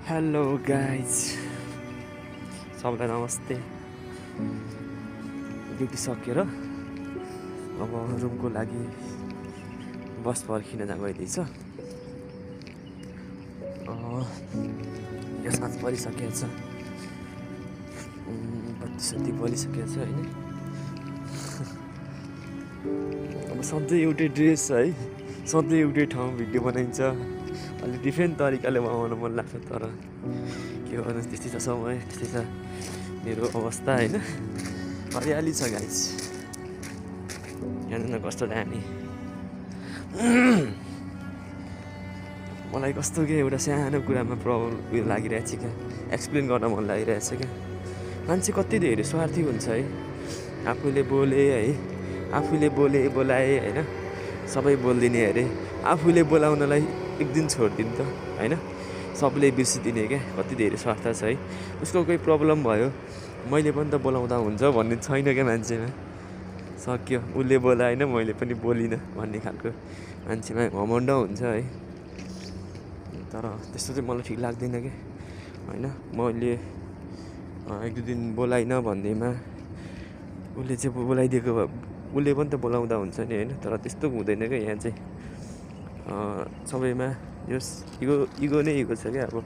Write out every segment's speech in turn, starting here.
Hello guys, सबलाई नमस्ते। Duty सकेर अब रुमको लागि बस पर्खिन गइँदैछ। यो साँझ परिसकेको छ, बत्ती सत्ती बलिसकेको छ होइन। अब सधैँ एउटै ड्रेस है, सधैँ एउटै ठाउँ भिडियो बनाइन्छ। अलिक डिफ्रेन्ट तरिकाले बनाउन मन लाग्छ, तर के गर्नु, त्यस्तै छ समय, त्यस्तै छ मेरो अवस्था होइन। हरियाली छ गाइस, हेर्नु न कस्तो दामी। मलाई कस्तो के एउटा सानो कुरामा प्रब्लम उयो लागिरहेको छ क्या, एक्सप्लेन गर्न मन लागिरहेछ क्या। मान्छे कति धेरै स्वार्थी हुन्छ है। आफूले बोलाए होइन, सबै बोलिदिने अरे। आफूले बोलाउनलाई एक दिन छोडिदिनु त होइन, सबले बिर्सिदिने क्या। कति धेरै स्वार्थ छ है। उसको कोही प्रब्लम भयो, मैले पनि त बोलाउँदा हुन्छ भन्ने छैन क्या मान्छेमा। सक्यो, उसले बोलाएन मैले पनि बोलिनँ भन्ने खालको मान्छेमा घमण्ड हुन्छ है। तर त्यस्तो चाहिँ मलाई ठिक लाग्दैन क्या होइन। मैले एक दुई दिन बोलाइनँ भन्दैमा उसले चाहिँ बोलाइदिएको भए उसले पनि त बोलाउँदा हुन्छ नि होइन। तर त्यस्तो हुँदैन क्या यहाँ चाहिँ। सबैमा यस इगो नै इगो छ क्या। अब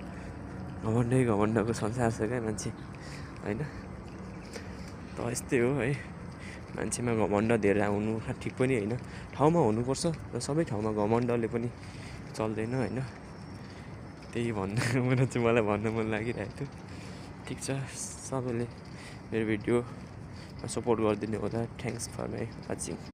घमण्डको संसार छ क्या मान्छे होइन। त यस्तै हो है, मान्छेमा घमण्ड धेरै आउनु ठिक पनि होइन। ठाउँमा हुनुपर्छ र सबै ठाउँमा घमण्डले पनि चल्दैन होइन। त्यही भन्नु चाहिँ मलाई भन्न मन लागिरहेको थियो। ठिक छ, सबैले मेरो भिडियो सपोर्ट गरिदिनु होला। Thanks for my watching.